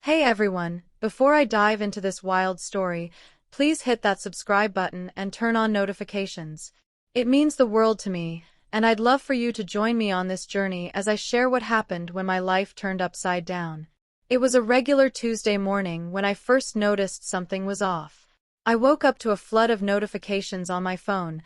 Hey everyone, before I dive into this wild story, please hit that subscribe button and turn on notifications. It means the world to me, and I'd love for you to join me on this journey as I share what happened when my life turned upside down. It was a regular Tuesday morning when I first noticed something was off. I woke up to a flood of notifications on my phone,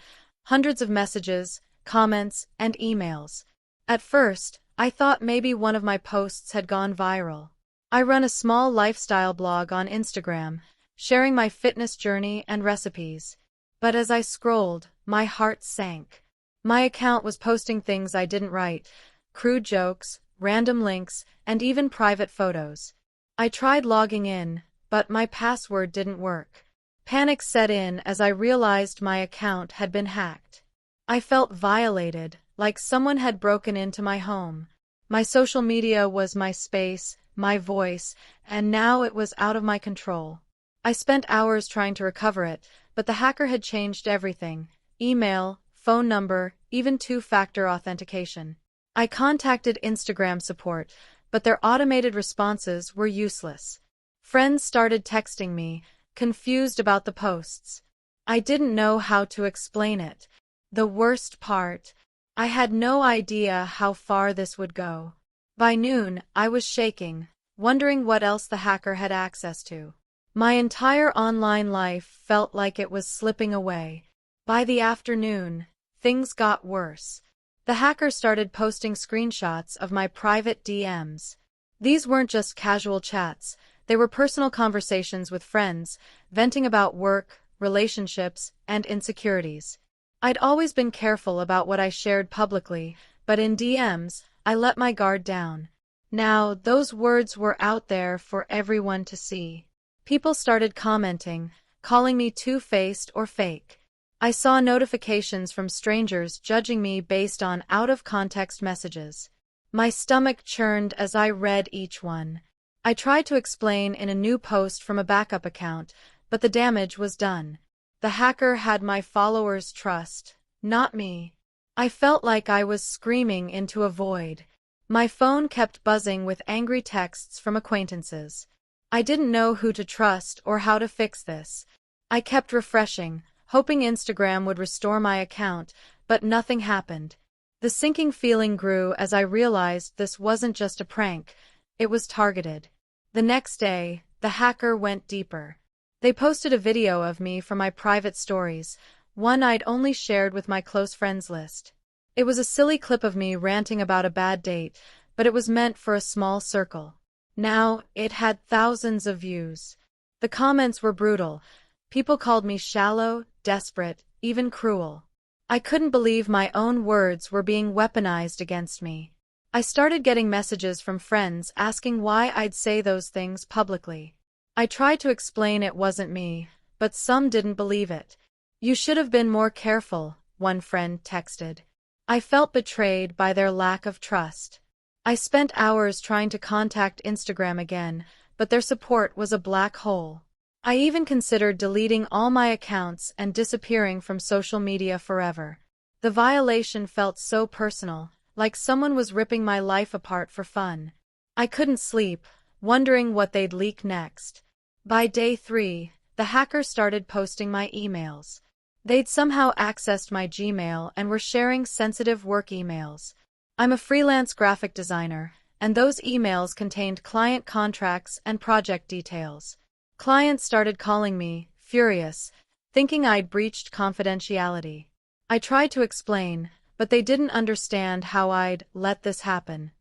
hundreds of messages, comments, and emails. At first, I thought maybe one of my posts had gone viral. I run a small lifestyle blog on Instagram, sharing my fitness journey and recipes. But as I scrolled, my heart sank. My account was posting things I didn't write, crude jokes, random links, and even private photos. I tried logging in, but my password didn't work. Panic set in as I realized my account had been hacked. I felt violated, like someone had broken into my home. My social media was my space, my voice, and now it was out of my control. I spent hours trying to recover it, but the hacker had changed everything: email, phone number, even two-factor authentication. I contacted Instagram support, but their automated responses were useless. Friends started texting me, confused about the posts. I didn't know how to explain it. The worst part, I had no idea how far this would go. By noon, I was shaking, wondering what else the hacker had access to. My entire online life felt like it was slipping away. By the afternoon, things got worse. The hacker started posting screenshots of my private DMs. These weren't just casual chats, they were personal conversations with friends, venting about work, relationships, and insecurities. I'd always been careful about what I shared publicly, but in DMs, I let my guard down. Now, those words were out there for everyone to see. People started commenting, calling me two-faced or fake. I saw notifications from strangers judging me based on out-of-context messages. My stomach churned as I read each one. I tried to explain in a new post from a backup account, but the damage was done. The hacker had my followers' trust, not me. I felt like I was screaming into a void. My phone kept buzzing with angry texts from acquaintances. I didn't know who to trust or how to fix this. I kept refreshing, hoping Instagram would restore my account, but nothing happened. The sinking feeling grew as I realized this wasn't just a prank, it was targeted. The next day, the hacker went deeper. They posted a video of me from my private stories, one I'd only shared with my close friends list. It was a silly clip of me ranting about a bad date, but it was meant for a small circle. Now, it had thousands of views. The comments were brutal. People called me shallow, desperate, even cruel. I couldn't believe my own words were being weaponized against me. I started getting messages from friends asking why I'd say those things publicly. I tried to explain it wasn't me, but some didn't believe it. "You should have been more careful," one friend texted. I felt betrayed by their lack of trust. I spent hours trying to contact Instagram again, but their support was a black hole. I even considered deleting all my accounts and disappearing from social media forever. The violation felt so personal, like someone was ripping my life apart for fun. I couldn't sleep, wondering what they'd leak next. By day 3, the hackers started posting my emails. They'd somehow accessed my Gmail and were sharing sensitive work emails. I'm a freelance graphic designer, and those emails contained client contracts and project details. Clients started calling me, furious, thinking I'd breached confidentiality. I tried to explain, but they didn't understand how I'd let this happen.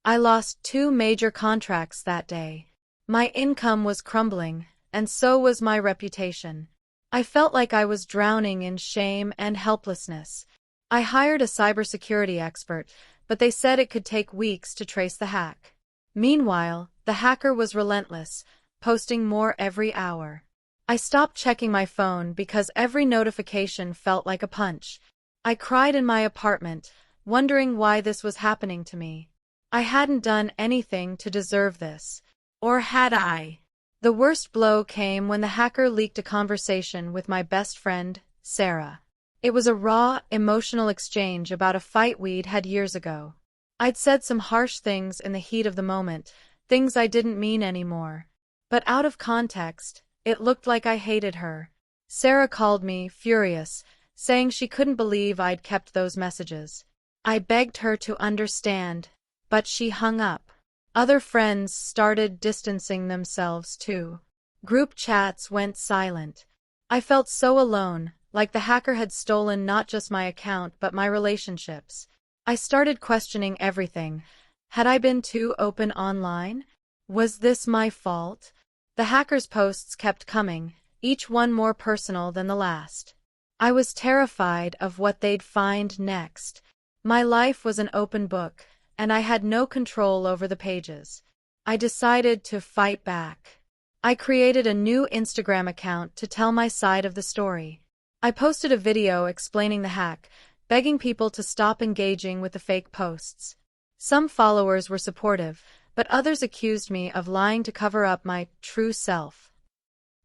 I lost 2 major contracts that day. My income was crumbling, and so was my reputation. I felt like I was drowning in shame and helplessness. I hired a cybersecurity expert, but they said it could take weeks to trace the hack. Meanwhile, the hacker was relentless, posting more every hour. I stopped checking my phone because every notification felt like a punch. I cried in my apartment, wondering why this was happening to me. I hadn't done anything to deserve this. Or had I? The worst blow came when the hacker leaked a conversation with my best friend, Sarah. It was a raw, emotional exchange about a fight we'd had years ago. I'd said some harsh things in the heat of the moment, things I didn't mean anymore. But out of context, it looked like I hated her. Sarah called me, furious, saying she couldn't believe I'd kept those messages. I begged her to understand, but she hung up. Other friends started distancing themselves too. Group chats went silent. I felt so alone, like the hacker had stolen not just my account but my relationships. I started questioning everything. Had I been too open online? Was this my fault? The hacker's posts kept coming, each one more personal than the last. I was terrified of what they'd find next. My life was an open book, and I had no control over the pages. I decided to fight back. I created a new Instagram account to tell my side of the story. I posted a video explaining the hack, begging people to stop engaging with the fake posts. Some followers were supportive, but others accused me of lying to cover up my true self.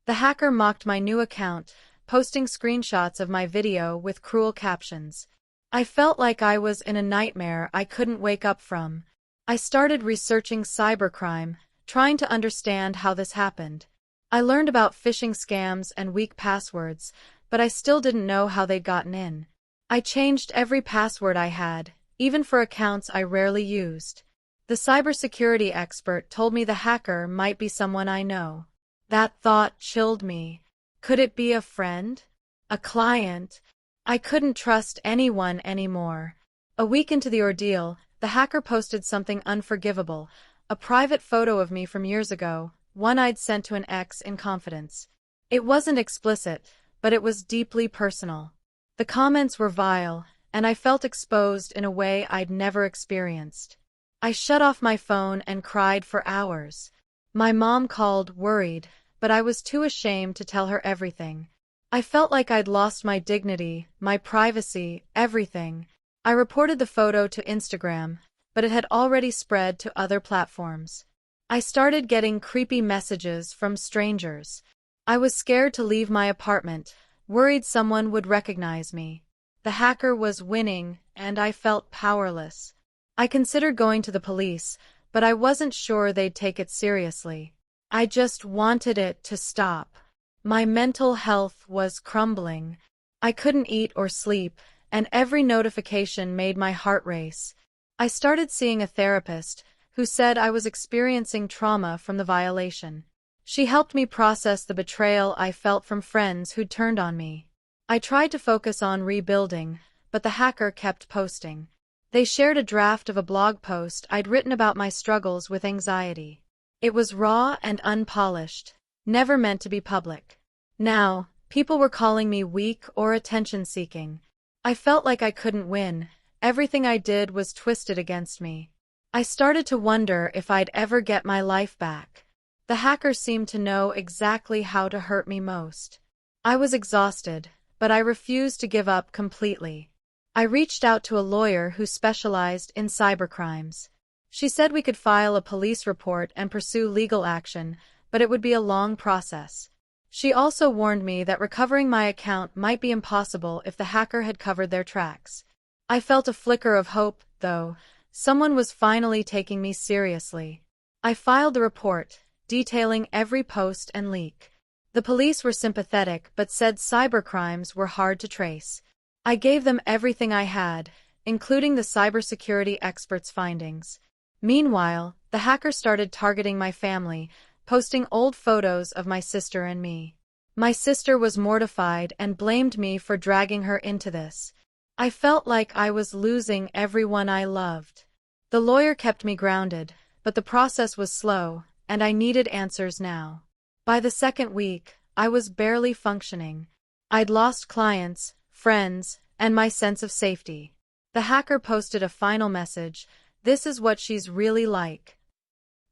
The hacker mocked my new account, posting screenshots of my video with cruel captions. I felt like I was in a nightmare I couldn't wake up from. I started researching cybercrime, trying to understand how this happened. I learned about phishing scams and weak passwords, but I still didn't know how they'd gotten in. I changed every password I had, even for accounts I rarely used. The cybersecurity expert told me the hacker might be someone I know. That thought chilled me. Could it be a friend? A client? I couldn't trust anyone anymore. A week into the ordeal, the hacker posted something unforgivable, a private photo of me from years ago, one I'd sent to an ex in confidence. It wasn't explicit, but it was deeply personal. The comments were vile, and I felt exposed in a way I'd never experienced. I shut off my phone and cried for hours. My mom called, worried, but I was too ashamed to tell her everything. I felt like I'd lost my dignity, my privacy, everything. I reported the photo to Instagram, but it had already spread to other platforms. I started getting creepy messages from strangers. I was scared to leave my apartment, worried someone would recognize me. The hacker was winning, and I felt powerless. I considered going to the police, but I wasn't sure they'd take it seriously. I just wanted it to stop. My mental health was crumbling. I couldn't eat or sleep, and every notification made my heart race. I started seeing a therapist, who said I was experiencing trauma from the violation. She helped me process the betrayal I felt from friends who'd turned on me. I tried to focus on rebuilding, but the hacker kept posting. They shared a draft of a blog post I'd written about my struggles with anxiety. It was raw and unpolished, never meant to be public. Now, people were calling me weak or attention-seeking. I felt like I couldn't win. Everything I did was twisted against me. I started to wonder if I'd ever get my life back. The hacker seemed to know exactly how to hurt me most. I was exhausted, but I refused to give up completely. I reached out to a lawyer who specialized in cybercrimes. She said we could file a police report and pursue legal action, but it would be a long process. She also warned me that recovering my account might be impossible if the hacker had covered their tracks. I felt a flicker of hope, though. Someone was finally taking me seriously. I filed the report, detailing every post and leak. The police were sympathetic but said cybercrimes were hard to trace. I gave them everything I had, including the cybersecurity expert's findings. Meanwhile, the hacker started targeting my family, posting old photos of my sister and me. My sister was mortified and blamed me for dragging her into this. I felt like I was losing everyone I loved. The lawyer kept me grounded, but the process was slow, and I needed answers now. By the second week, I was barely functioning. I'd lost clients, friends, and my sense of safety. The hacker posted a final message, "This is what she's really like."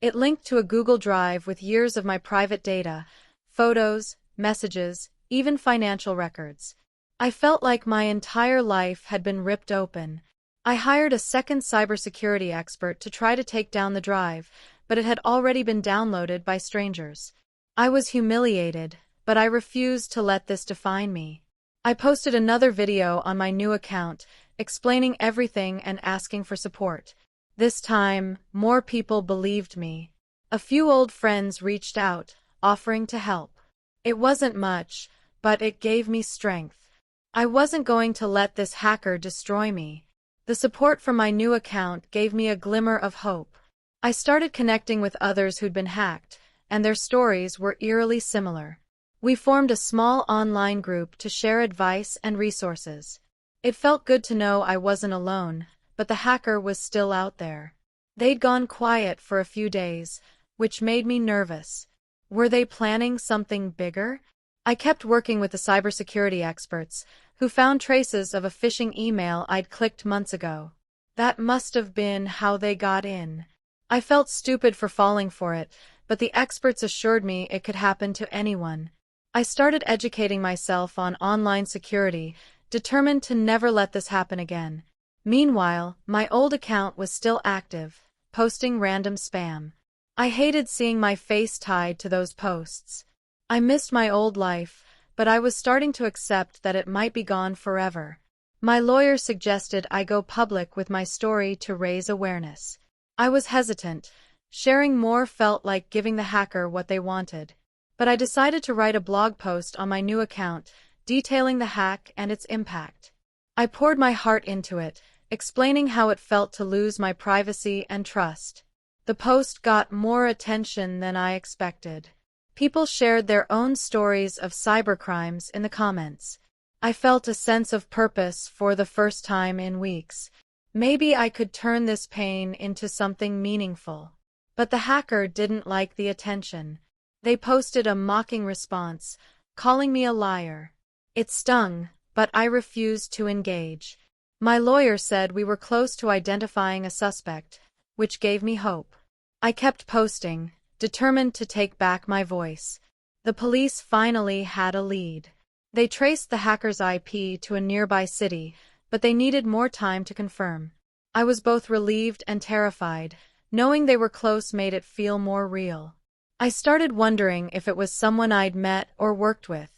It linked to a Google Drive with years of my private data, photos, messages, even financial records. I felt like my entire life had been ripped open. I hired a second cybersecurity expert to try to take down the drive, but it had already been downloaded by strangers. I was humiliated, but I refused to let this define me. I posted another video on my new account, explaining everything and asking for support. This time, more people believed me. A few old friends reached out, offering to help. It wasn't much, but it gave me strength. I wasn't going to let this hacker destroy me. The support from my new account gave me a glimmer of hope. I started connecting with others who'd been hacked, and their stories were eerily similar. We formed a small online group to share advice and resources. It felt good to know I wasn't alone, but the hacker was still out there. They'd gone quiet for a few days, which made me nervous. Were they planning something bigger? I kept working with the cybersecurity experts, who found traces of a phishing email I'd clicked months ago. That must have been how they got in. I felt stupid for falling for it, but the experts assured me it could happen to anyone. I started educating myself on online security, determined to never let this happen again. Meanwhile, my old account was still active, posting random spam. I hated seeing my face tied to those posts. I missed my old life, but I was starting to accept that it might be gone forever. My lawyer suggested I go public with my story to raise awareness. I was hesitant. Sharing more felt like giving the hacker what they wanted. But I decided to write a blog post on my new account, detailing the hack and its impact. I poured my heart into it, explaining how it felt to lose my privacy and trust. The post got more attention than I expected. People shared their own stories of cybercrimes in the comments. I felt a sense of purpose for the first time in weeks. Maybe I could turn this pain into something meaningful. But the hacker didn't like the attention. They posted a mocking response, calling me a liar. It stung, but I refused to engage. My lawyer said we were close to identifying a suspect, which gave me hope. I kept posting, determined to take back my voice. The police finally had a lead. They traced the hacker's IP to a nearby city, but they needed more time to confirm. I was both relieved and terrified. Knowing they were close made it feel more real. I started wondering if it was someone I'd met or worked with.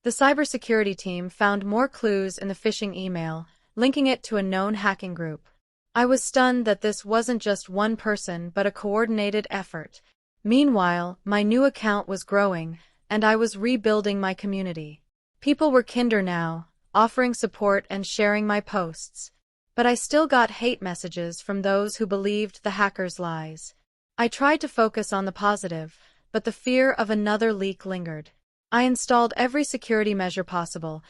The cybersecurity team found more clues in the phishing email, linking it to a known hacking group. I was stunned that this wasn't just one person but a coordinated effort. Meanwhile, my new account was growing, and I was rebuilding my community. People were kinder now, offering support and sharing my posts. But I still got hate messages from those who believed the hacker's lies. I tried to focus on the positive, but the fear of another leak lingered. I installed every security measure possible.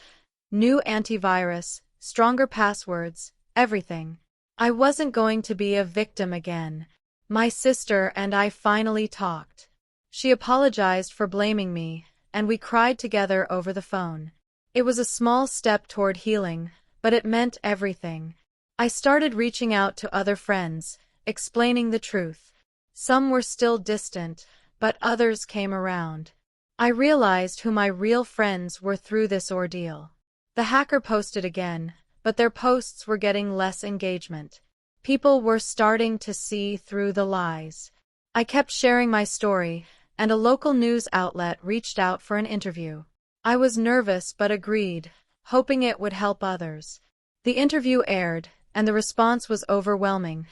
New antivirus, stronger passwords, everything. I wasn't going to be a victim again. My sister and I finally talked. She apologized for blaming me, and we cried together over the phone. It was a small step toward healing, but it meant everything. I started reaching out to other friends, explaining the truth. Some were still distant, but others came around. I realized who my real friends were through this ordeal. The hacker posted again, but their posts were getting less engagement. People were starting to see through the lies. I kept sharing my story, and a local news outlet reached out for an interview. I was nervous but agreed, hoping it would help others. The interview aired, and the response was overwhelming.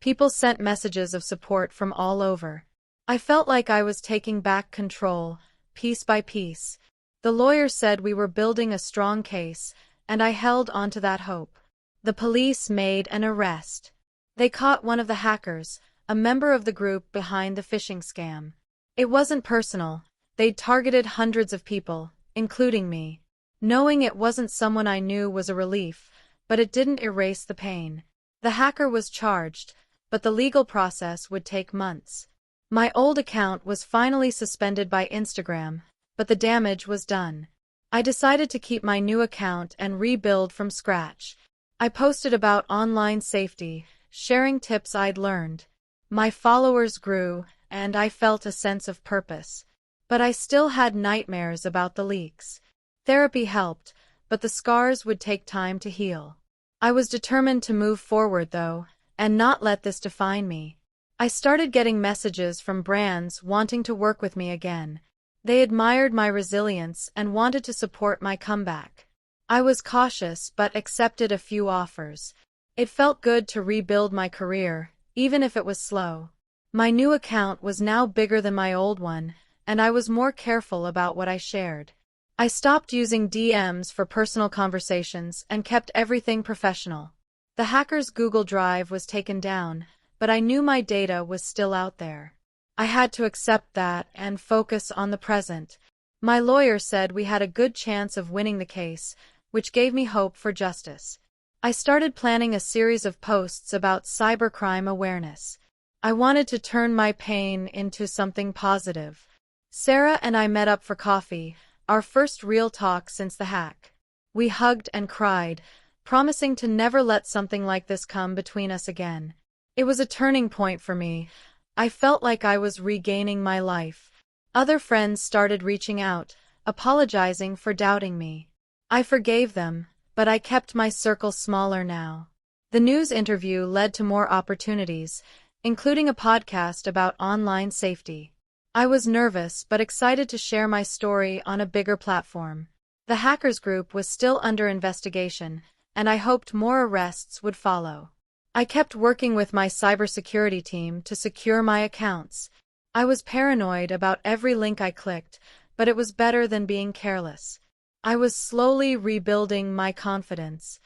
People sent messages of support from all over. I felt like I was taking back control, piece by piece. The lawyer said we were building a strong case, and I held onto that hope. The police made an arrest. They caught one of the hackers, a member of the group behind the phishing scam. It wasn't personal. They'd targeted hundreds of people, including me. Knowing it wasn't someone I knew was a relief, but it didn't erase the pain. The hacker was charged, but the legal process would take months. My old account was finally suspended by Instagram, but the damage was done. I decided to keep my new account and rebuild from scratch. I posted about online safety, sharing tips I'd learned. My followers grew, and I felt a sense of purpose. But I still had nightmares about the leaks. Therapy helped, but the scars would take time to heal. I was determined to move forward, though, and not let this define me. I started getting messages from brands wanting to work with me again. They admired my resilience and wanted to support my comeback. I was cautious but accepted a few offers. It felt good to rebuild my career, even if it was slow. My new account was now bigger than my old one, and I was more careful about what I shared. I stopped using DMs for personal conversations and kept everything professional. The hacker's Google Drive was taken down, but I knew my data was still out there. I had to accept that and focus on the present. My lawyer said we had a good chance of winning the case, which gave me hope for justice. I started planning a series of posts about cybercrime awareness. I wanted to turn my pain into something positive. Sarah and I met up for coffee, our first real talk since the hack. We hugged and cried, promising to never let something like this come between us again. It was a turning point for me. I felt like I was regaining my life. Other friends started reaching out, apologizing for doubting me. I forgave them, but I kept my circle smaller now. The news interview led to more opportunities, including a podcast about online safety. I was nervous but excited to share my story on a bigger platform. The hackers group was still under investigation, and I hoped more arrests would follow. I kept working with my cybersecurity team to secure my accounts. I was paranoid about every link I clicked, but it was better than being careless. I was slowly rebuilding my confidence.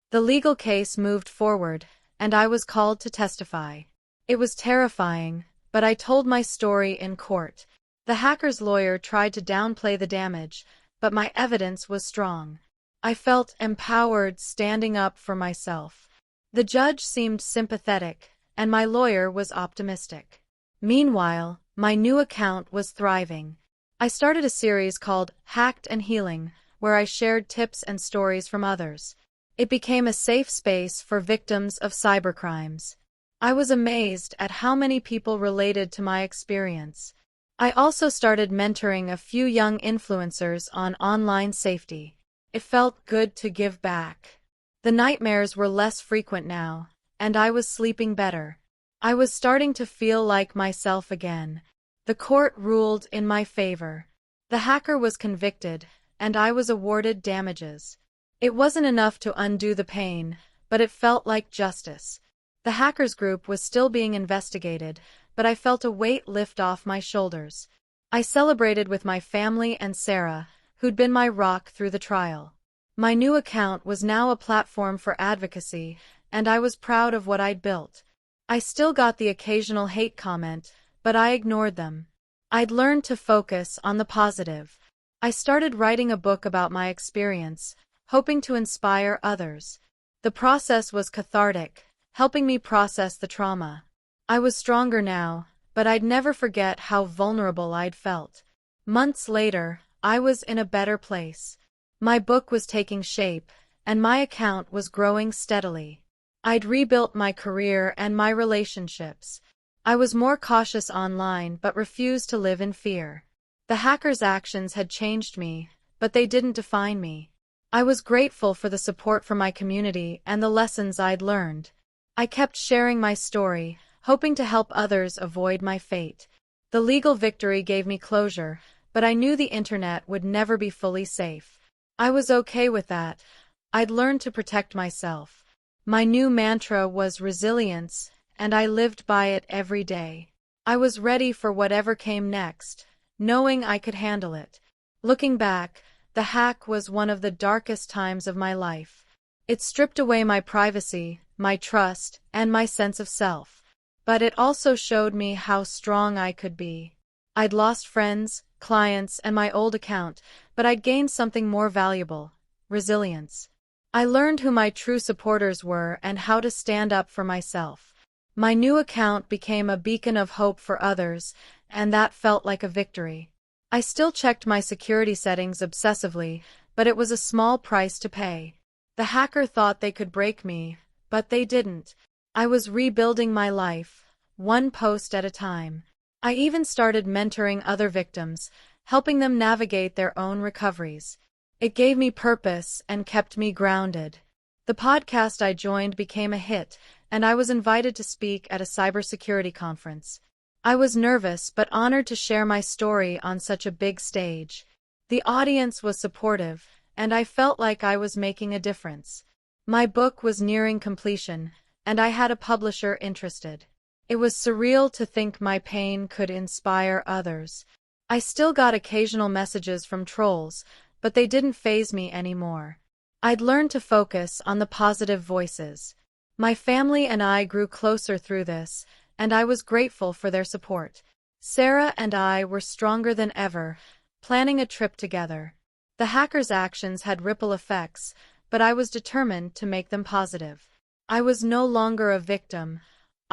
The legal case moved forward, and I was called to testify. It was terrifying, but I told my story in court. The hacker's lawyer tried to downplay the damage, but my evidence was strong. I felt empowered standing up for myself. The judge seemed sympathetic, and my lawyer was optimistic. Meanwhile, my new account was thriving. I started a series called Hacked and Healing, where I shared tips and stories from others. It became a safe space for victims of cybercrimes. I was amazed at how many people related to my experience. I also started mentoring a few young influencers on online safety. It felt good to give back. The nightmares were less frequent now, and I was sleeping better. I was starting to feel like myself again. The court ruled in my favor. The hacker was convicted, and I was awarded damages. It wasn't enough to undo the pain, but it felt like justice. The hackers group was still being investigated, but I felt a weight lift off my shoulders. I celebrated with my family and Sarah, who'd been my rock through the trial. My new account was now a platform for advocacy, and I was proud of what I'd built. I still got the occasional hate comment, but I ignored them. I'd learned to focus on the positive. I started writing a book about my experience, hoping to inspire others. The process was cathartic, helping me process the trauma. I was stronger now, but I'd never forget how vulnerable I'd felt. Months later, I was in a better place. My book was taking shape, and my account was growing steadily. I'd rebuilt my career and my relationships. I was more cautious online but refused to live in fear. The hackers' actions had changed me, but they didn't define me. I was grateful for the support from my community and the lessons I'd learned. I kept sharing my story, hoping to help others avoid my fate. The legal victory gave me closure, but I knew the internet would never be fully safe. I was okay with that. I'd learned to protect myself. My new mantra was resilience, and I lived by it every day. I was ready for whatever came next, knowing I could handle it. Looking back, the hack was one of the darkest times of my life. It stripped away my privacy, my trust, and my sense of self. But it also showed me how strong I could be. I'd lost friends, clients, and my old account, but I'd gained something more valuable: resilience. I learned who my true supporters were and how to stand up for myself. My new account became a beacon of hope for others, and that felt like a victory. I still checked my security settings obsessively, but it was a small price to pay. The hacker thought they could break me, but they didn't. I was rebuilding my life, one post at a time. I even started mentoring other victims, helping them navigate their own recoveries. It gave me purpose and kept me grounded. The podcast I joined became a hit, and I was invited to speak at a cybersecurity conference. I was nervous but honored to share my story on such a big stage. The audience was supportive, and I felt like I was making a difference. My book was nearing completion, and I had a publisher interested. It was surreal to think my pain could inspire others. I still got occasional messages from trolls, but they didn't faze me anymore. I'd learned to focus on the positive voices. My family and I grew closer through this, and I was grateful for their support. Sarah and I were stronger than ever, planning a trip together. The hacker's actions had ripple effects, but I was determined to make them positive. I was no longer a victim.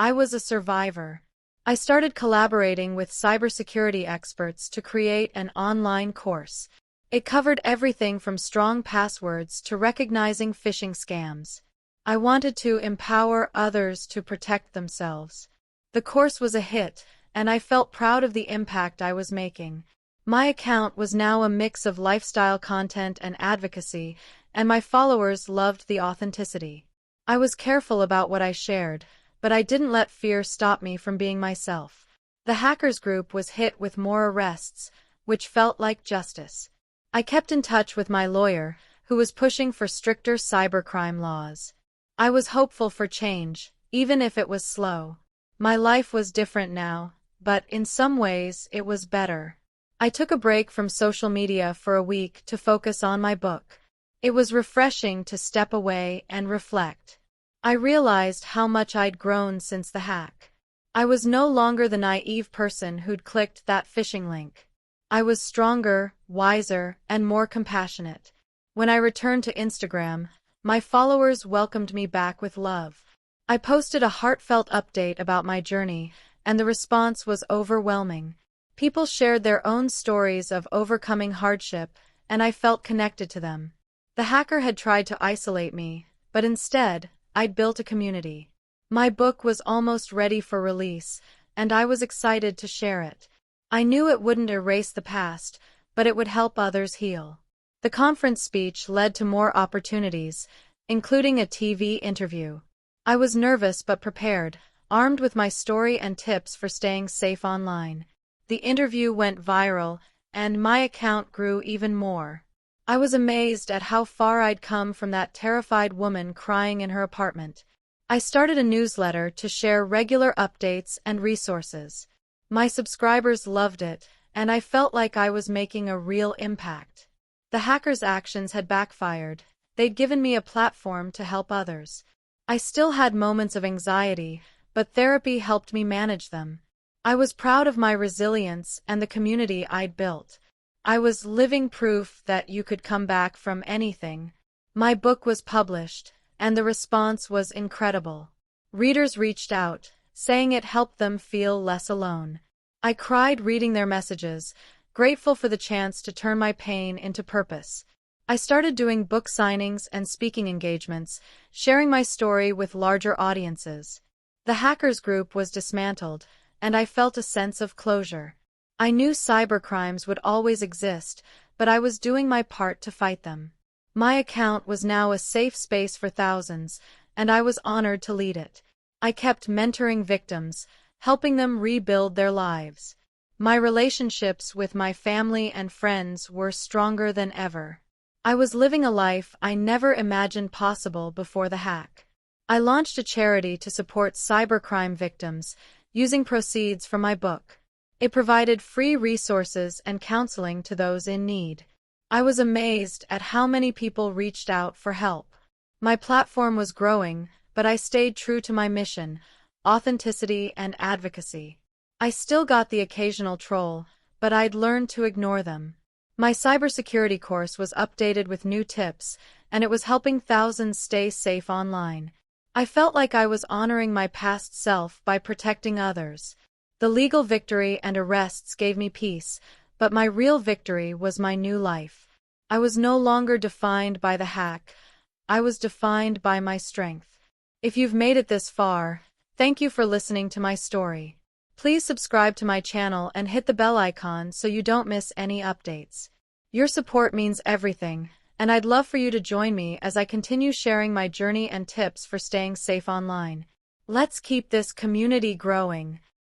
I was a survivor. I started collaborating with cybersecurity experts to create an online course. It covered everything from strong passwords to recognizing phishing scams. I wanted to empower others to protect themselves. The course was a hit, and I felt proud of the impact I was making. My account was now a mix of lifestyle content and advocacy, and my followers loved the authenticity. I was careful about what I shared, but I didn't let fear stop me from being myself. The hackers group was hit with more arrests, which felt like justice. I kept in touch with my lawyer, who was pushing for stricter cybercrime laws. I was hopeful for change, even if it was slow. My life was different now, but in some ways it was better. I took a break from social media for a week to focus on my book. It was refreshing to step away and reflect. I realized how much I'd grown since the hack. I was no longer the naive person who'd clicked that phishing link. I was stronger, wiser, and more compassionate. When I returned to Instagram, my followers welcomed me back with love. I posted a heartfelt update about my journey, and the response was overwhelming. People shared their own stories of overcoming hardship, and I felt connected to them. The hacker had tried to isolate me, but instead, I'd built a community. My book was almost ready for release, and I was excited to share it. I knew it wouldn't erase the past, but it would help others heal. The conference speech led to more opportunities, including a TV interview. I was nervous but prepared, armed with my story and tips for staying safe online. The interview went viral, and my account grew even more. I was amazed at how far I'd come from that terrified woman crying in her apartment. I started a newsletter to share regular updates and resources. My subscribers loved it, and I felt like I was making a real impact. The hackers' actions had backfired. They'd given me a platform to help others. I still had moments of anxiety, but therapy helped me manage them. I was proud of my resilience and the community I'd built. I was living proof that you could come back from anything. My book was published, and the response was incredible. Readers reached out, saying it helped them feel less alone. I cried reading their messages, grateful for the chance to turn my pain into purpose. I started doing book signings and speaking engagements, sharing my story with larger audiences. The hackers group was dismantled, and I felt a sense of closure. I knew cybercrimes would always exist, but I was doing my part to fight them. My account was now a safe space for thousands, and I was honored to lead it. I kept mentoring victims, helping them rebuild their lives. My relationships with my family and friends were stronger than ever. I was living a life I never imagined possible before the hack. I launched a charity to support cybercrime victims, using proceeds from my book. It provided free resources and counseling to those in need. I was amazed at how many people reached out for help. My platform was growing, but I stayed true to my mission, authenticity and advocacy. I still got the occasional troll, but I'd learned to ignore them. My cybersecurity course was updated with new tips, and it was helping thousands stay safe online. I felt like I was honoring my past self by protecting others. The legal victory and arrests gave me peace, but my real victory was my new life. I was no longer defined by the hack. I was defined by my strength. If you've made it this far, thank you for listening to my story. Please subscribe to my channel and hit the bell icon so you don't miss any updates. Your support means everything, and I'd love for you to join me as I continue sharing my journey and tips for staying safe online. Let's keep this community growing.